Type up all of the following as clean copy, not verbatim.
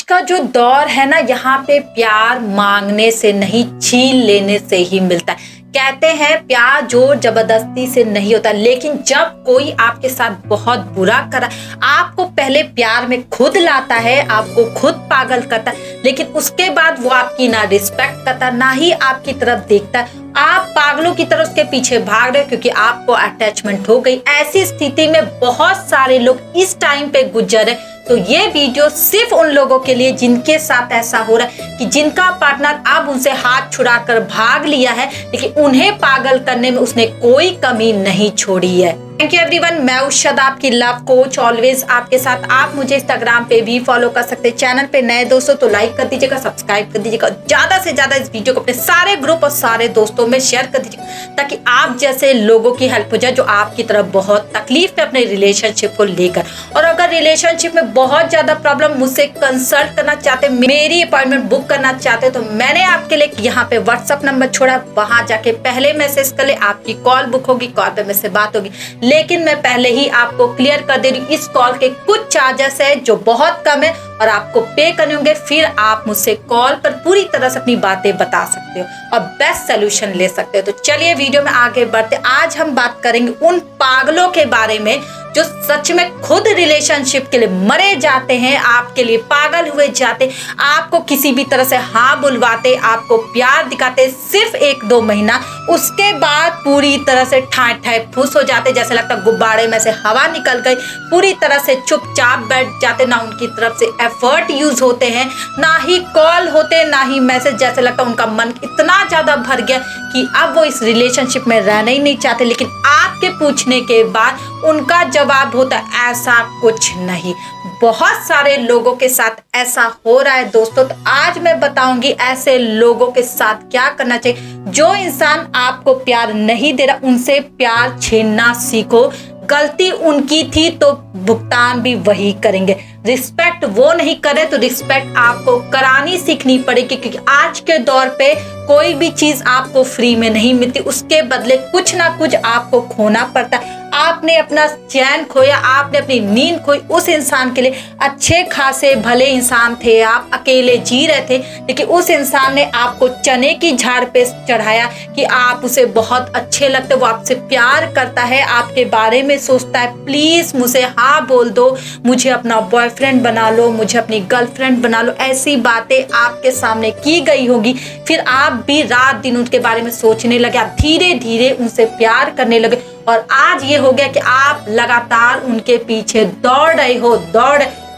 का जो दौर है ना, यहाँ पे प्यार मांगने से नहीं, छीन लेने से ही मिलता है। कहते हैं प्यार जोर जबरदस्ती से नहीं होता, लेकिन जब कोई आपके साथ बहुत बुरा करा, आपको पहले प्यार में खुद लाता है, आपको खुद पागल करता है, लेकिन उसके बाद वो आपकी ना रिस्पेक्ट करता, ना ही आपकी तरफ देखता है। आप पागलों की तरह उसके पीछे भाग रहे हो क्योंकि आपको अटैचमेंट हो गई। ऐसी स्थिति में बहुत सारे लोग इस टाइम पे गुजर रहे। तो ये वीडियो सिर्फ उन लोगों के लिए जिनके साथ ऐसा हो रहा है कि जिनका पार्टनर अब उनसे हाथ छुड़ाकर भाग लिया है, लेकिन उन्हें पागल करने में उसने कोई कमी नहीं छोड़ी है। थैंक यू एवरीवन, मैं उषद आपकी लव कोच, ऑलवेज आपके साथ। आप मुझे इंस्टाग्राम पे भी फॉलो कर सकते हैं। चैनल पे नए दोस्तों तो लाइक कर दीजिएगा, सब्सक्राइब कर दीजिएगा, ज्यादा से ज्यादा इस वीडियो को अपने सारे ग्रुप और सारे दोस्तों में शेयर कर दीजिएगा, ताकि आप जैसे लोगों की हेल्प हो जाए जो आपकी तरफ बहुत तकलीफ है अपने रिलेशनशिप को लेकर। और अगर रिलेशनशिप में बहुत ज्यादा प्रॉब्लम, मुझसे कंसल्ट करना चाहते, मेरी अपॉइंटमेंट बुक करना चाहते, तो मैंने आपके लिए यहाँ पे व्हाट्सअप नंबर छोड़ा, वहां जाके पहले मैसेज कर ले, आपकी कॉल बुक होगी, कॉल पे मुझसे बात होगी। लेकिन मैं पहले ही आपको क्लियर कर दे रही हूँ, इस कॉल के कुछ चार्जेस है जो बहुत कम है और आपको पे करने होंगे, फिर आप मुझसे कॉल पर पूरी तरह से अपनी बातें बता सकते हो और बेस्ट सोल्यूशन ले सकते हो। तो चलिए वीडियो में आगे बढ़ते। आज हम बात करेंगे उन पागलों के बारे में जो सच में खुद रिलेशनशिप के लिए मरे जाते हैं, आपके लिए पागल हुए जाते, आपको किसी भी तरह से हाँ बुलवाते, आपको प्यार दिखाते सिर्फ 1-2 महीना, उसके बाद पूरी तरह से ठाए ठाए फूस हो जाते, जैसे लगता गुब्बारे में से हवा निकल गई, पूरी तरह से चुपचाप बैठ जाते, ना उनकी तरफ से एफर्ट यूज होते हैं, ना ही कॉल होते, ना ही मैसेज, जैसे लगता उनका मन इतना ज्यादा भर गया कि अब वो इस रिलेशनशिप में रहना ही नहीं चाहते। लेकिन आपके पूछने के बाद उनका जवाब होता ऐसा कुछ नहीं। बहुत सारे लोगों के साथ ऐसा हो रहा है दोस्तों। तो आज मैं बताऊंगी ऐसे लोगों के साथ क्या करना चाहिए। जो इंसान आपको प्यार नहीं दे रहा, उनसे प्यार छीनना सीखो। गलती उनकी थी तो भुगतान भी वही करेंगे। रिस्पेक्ट वो नहीं करे तो रिस्पेक्ट आपको करानी सीखनी पड़ेगी, क्योंकि आज के दौर पे कोई भी चीज आपको फ्री में नहीं मिलती, उसके बदले कुछ ना कुछ आपको खोना पड़ता है। आपने अपना चैन खोया, आपने अपनी नींद खोई, उस इंसान के लिए अच्छे खासे भले इंसान थे, आप अकेले जी रहे थे, लेकिन उस इंसान ने आपको चने की झाड़ पे चढ़ाया कि आप उसे बहुत अच्छे लगते, वो आपसे प्यार करता है, आपके बारे में सोचता है, प्लीज मुझे हाँ बोल दो, मुझे अपना बॉयफ्रेंड बना लो, मुझे अपनी गर्लफ्रेंड बना लो। ऐसी बातें आपके सामने की गई होगी, फिर आप भी रात दिन उनके बारे में सोचने लगे, आप धीरे धीरे उनसे प्यार करने लगे, और आज ये हो गया कि आप लगातार उनके पीछे दौड़ रहे हो,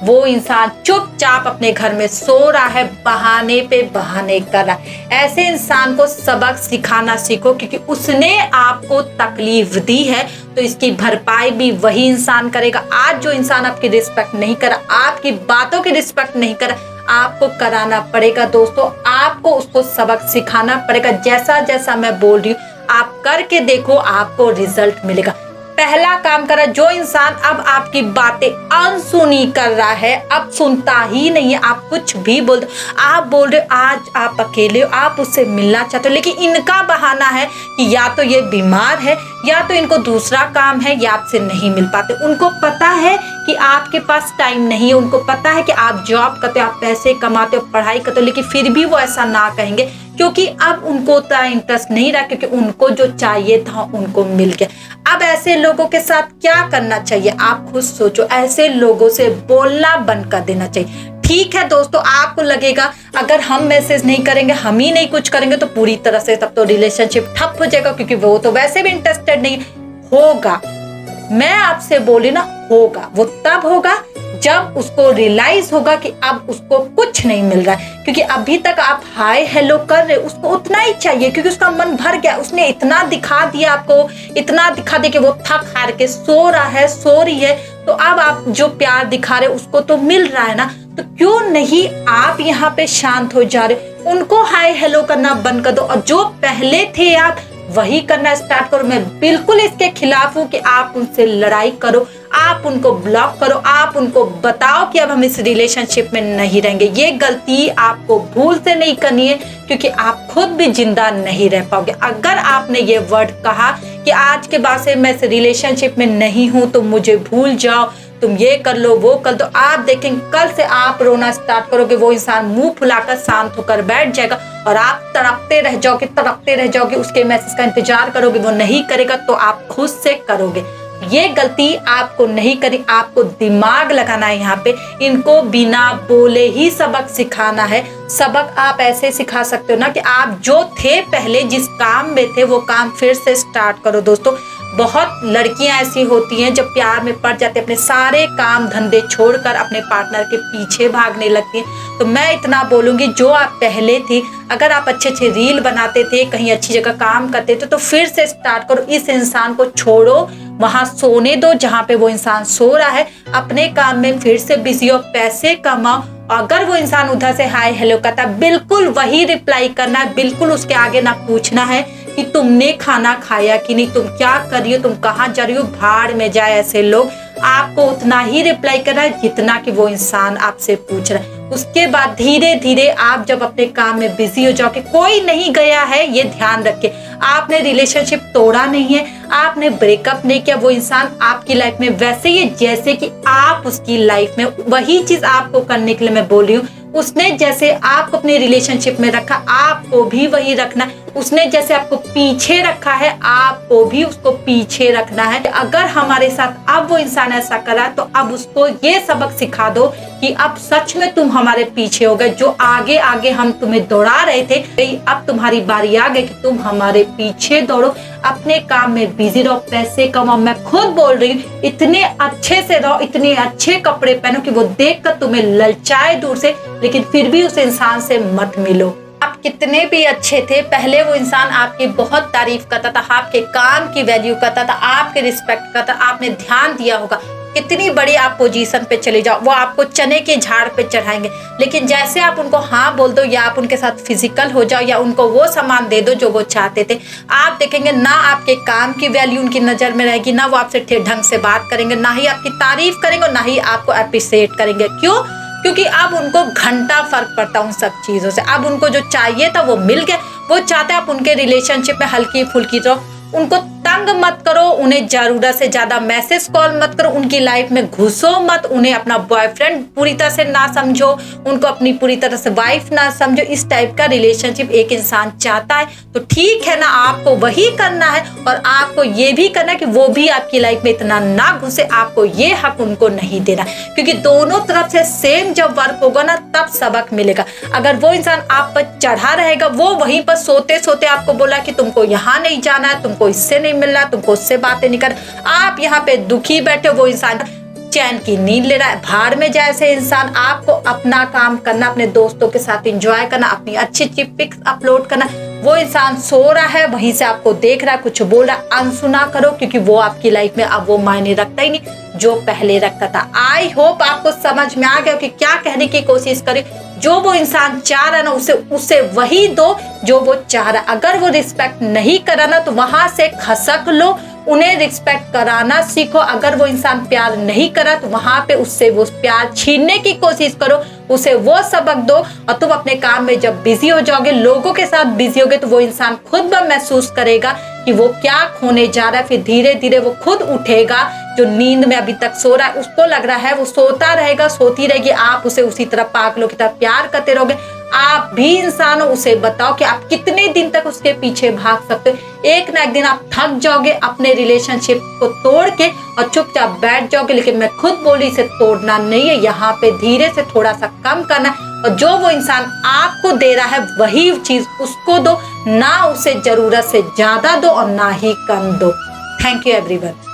वो इंसान चुपचाप अपने घर में सो रहा है, बहाने पे बहाने कर रहा है। ऐसे इंसान को सबक सिखाना सीखो, क्योंकि उसने आपको तकलीफ दी है तो इसकी भरपाई भी वही इंसान करेगा। आज जो इंसान आपकी रिस्पेक्ट नहीं करा, आपकी बातों की रिस्पेक्ट नहीं करा, आपको कराना पड़ेगा दोस्तों, आपको उसको सबक सिखाना पड़ेगा। जैसा जैसा मैं बोल रही हूँ आप करके देखो, आपको रिजल्ट मिलेगा। पहला काम करा, जो इंसान अब आपकी बातें अनसुनी कर रहा है, अब सुनता ही नहीं है, आप कुछ भी बोल दो, आप बोल रहे हो आज आप अकेले हो, आप उससे मिलना चाहते हो, लेकिन इनका बहाना है कि या तो ये बीमार है, या तो इनको दूसरा काम है, या आपसे नहीं मिल पाते। उनको पता है कि आपके पास टाइम नहीं है, उनको पता है कि आप जॉब करते हो, आप पैसे कमाते हो, पढ़ाई करते हो, लेकिन फिर भी वो ऐसा ना कहेंगे, क्योंकि अब उनको उतना इंटरेस्ट नहीं रहा, क्योंकि उनको जो चाहिए था उनको मिल गया। अब ऐसे लोगों के साथ क्या करना चाहिए, आप खुद सोचो। ऐसे लोगों से बोलना बंद कर देना चाहिए। ठीक है दोस्तों, आपको लगेगा अगर हम मैसेज नहीं करेंगे, हम ही नहीं कुछ करेंगे तो पूरी तरह से तब तो रिलेशनशिप ठप हो जाएगा, क्योंकि वो तो वैसे भी इंटरेस्टेड नहीं होगा। मैं आपसे बोली ना, होगा वो तब होगा जब उसको रियलाइज होगा कि अब उसको कुछ नहीं मिल रहा है, क्योंकि अभी तक आप हाय हेलो कर रहे, उसको उतना ही चाहिए, क्योंकि उसका मन भर गया, उसने इतना दिखा दिया आपको, इतना दिखा दिया कि वो थक हार के सो रहा है, सो रही है, तो अब आप जो प्यार दिखा रहे उसको तो मिल रहा है ना, तो क्यों नहीं आप यहाँ पे शांत हो जा रहे, उनको हाय हेलो करना बंद कर दो, और जो पहले थे आप वही करना स्टार्ट करो। मैं बिल्कुल इसके खिलाफ हूँ कि आप उनसे लड़ाई करो, आप उनको ब्लॉक करो, आप उनको बताओ कि अब हम इस रिलेशनशिप में नहीं रहेंगे। ये गलती आपको भूल से नहीं करनी है, क्योंकि आप खुद भी जिंदा नहीं रह पाओगे। अगर आपने ये वर्ड कहा कि आज के बाद से मैं इस रिलेशनशिप में नहीं हूं तो मुझे भूल जाओ, तुम ये कर लो वो कर दो, आप देखेंगे कल से आप रोना स्टार्ट करोगे, वो इंसान मुंह फुलाकर शांत होकर बैठ जाएगा और आप तड़पते रह जाओगे, उसके मैसेज का इंतजार करोगे, वो नहीं करेगा तो आप खुद से करोगे। ये गलती आपको नहीं करी, आपको दिमाग लगाना है यहाँ पे। इनको बिना बोले ही सबक सिखाना है। सबक आप ऐसे सिखा सकते हो ना कि आप जो थे पहले जिस काम में थे वो काम फिर से स्टार्ट करो। दोस्तों बहुत लड़कियां ऐसी होती हैं जब प्यार में पड़ जाते अपने सारे काम धंधे छोड़कर अपने पार्टनर के पीछे भागने लगती हैं। तो मैं इतना बोलूंगी, जो आप पहले थी, अगर आप अच्छे अच्छे रील बनाते थे, कहीं अच्छी जगह काम करते थे, तो फिर से स्टार्ट करो। इस इंसान को छोड़ो, वहां सोने दो जहां पे वो इंसान सो रहा है, अपने काम में फिर से बिजी हो, पैसे कमाओ। अगर वो इंसान उधर से हाय हेलो करता है, बिल्कुल वही रिप्लाई करना है, बिल्कुल उसके आगे ना पूछना है कि तुमने खाना खाया कि नहीं, तुम क्या कर रही हो, तुम कहाँ जा रही हो, भाड़ में जाए ऐसे लोग। आपको उतना ही रिप्लाई करना है जितना कि वो इंसान आपसे पूछ रहा है। उसके बाद धीरे धीरे आप जब अपने काम में बिजी हो जाओगे, कोई नहीं गया है ये ध्यान रखे, आपने रिलेशनशिप तोड़ा नहीं है, आपने ब्रेकअप नहीं किया, वो इंसान आपकी लाइफ में वैसे ही जैसे कि आप उसकी लाइफ में, वही चीज आपको करने के लिए मैं बोल रही हूँ। उसने जैसे आपको अपने रिलेशनशिप में रखा, आपको भी वही रखना है। उसने जैसे आपको पीछे रखा है, आपको भी उसको पीछे रखना है। अगर हमारे साथ अब वो इंसान ऐसा करा तो अब उसको ये सबक सिखा दो कि अब सच में तुम हमारे पीछे हो गए, जो आगे आगे हम तुम्हें दौड़ा रहे थे, अब तुम्हारी बारी आ गई कि तुम हमारे पीछे दौड़ो, अपने काम में बिजी रहो, पैसे कमाओ। मैं खुद बोल रही हूँ, इतने अच्छे से रहो, इतने अच्छे कपड़े पहनो कि वो देखकर तुम्हें ललचाए दूर से, लेकिन फिर भी उस इंसान से मत मिलो। आप कितने भी अच्छे थे, पहले वो इंसान आपकी बहुत तारीफ करता था, आपके काम की वैल्यू करता था, आपके रिस्पेक्ट करता, आपने ध्यान दिया होगा। कितनी बड़ी आप पोजीशन पे चले जाओ, वो आपको चने के झाड़ पे चढ़ाएंगे। लेकिन जैसे आप उनको हाँ बोल दो, या आप उनके साथ फिजिकल हो जाओ, या उनको वो सामान दे दो जो वो चाहते थे, आप देखेंगे ना आपके काम की वैल्यू उनकी नजर में रहेगी, ना वो आपसे ढंग से बात करेंगे, ना ही आपकी तारीफ करेंगे, ना ही आपको अप्रिशिएट करेंगे। क्यों? क्योंकि अब उनको घंटा फर्क पड़ता उन सब चीजों से। अब उनको जो चाहिए था वो मिल गया। वो चाहते आप उनके रिलेशनशिप में हल्की फुल्की रहो, उनको तंग मत करो, उन्हें जरूरत से ज्यादा मैसेज कॉल मत करो, उनकी लाइफ में घुसो मत, उन्हें अपना बॉयफ्रेंड पूरी तरह से ना समझो, उनको अपनी पूरी तरह से वाइफ ना समझो। इस टाइप का रिलेशनशिप एक इंसान चाहता है तो ठीक है ना, आपको वही करना है। और आपको ये भी करना है कि वो भी आपकी लाइफ में इतना ना घुसे, आपको ये हक उनको नहीं देना, क्योंकि दोनों तरफ से सेम जब वर्क होगा ना तब सबक मिलेगा। अगर वो इंसान आप पर चढ़ा रहेगा, वो वहीं पर सोते सोते आपको बोला कि तुमको यहाँ नहीं जाना है, तुमको इससे नहीं मिलना, तुमको उससे बातें नहीं कर, आप यहाँ पे दुखी बैठे, वो इंसान चैन की नींद ले रहा है, भाड़ में जाए ऐसे इंसान। आपको अपना काम करना, अपने दोस्तों के साथ एंजॉय करना, अपनी अच्छी अच्छी पिक्स अपलोड करना। वो इंसान सो रहा है, वहीं से आपको देख रहा है, कुछ बोल रहा है, अनसुना करो, क्योंकि वो आपकी लाइफ में अब वो मायने रखता ही नहीं जो पहले रखता था। आई होप आपको समझ में आ गया कि क्या कहने की कोशिश करें। जो वो इंसान चाह रहा है ना, उसे वही दो जो वो चाह रहा है। अगर वो रिस्पेक्ट नहीं करा ना तो वहां से खसक लो, उन्हें रिस्पेक्ट कराना सीखो। अगर वो इंसान प्यार नहीं करा तो वहां पे उससे वो प्यार छीनने की कोशिश करो, उसे वो सबक दो। और तुम अपने काम में जब बिजी हो जाओगे, लोगों के साथ बिजी होगे, तो वो इंसान खुद ब महसूस करेगा कि वो क्या खोने जा रहा है। फिर धीरे धीरे वो खुद उठेगा। जो नींद में अभी तक सो रहा है, उसको लग रहा है वो सोता रहेगा, सोती रहेगी, आप उसे उसी तरह पागलों की तरह प्यार करते रहोगे। आप भी इंसान हो, उसे बताओ कि आप कितने दिन तक उसके पीछे भाग सकते हो। एक ना एक दिन आप थक जाओगे अपने रिलेशनशिप को तोड़ के और चुपचाप बैठ जाओगे। लेकिन मैं खुद बोली, इसे तोड़ना नहीं है, यहाँ पे धीरे से थोड़ा सा कम करना है। और जो वो इंसान आपको दे रहा है वही चीज उसको दो, ना उसे जरूरत से ज्यादा दो और ना ही कम दो। Thank you everyone.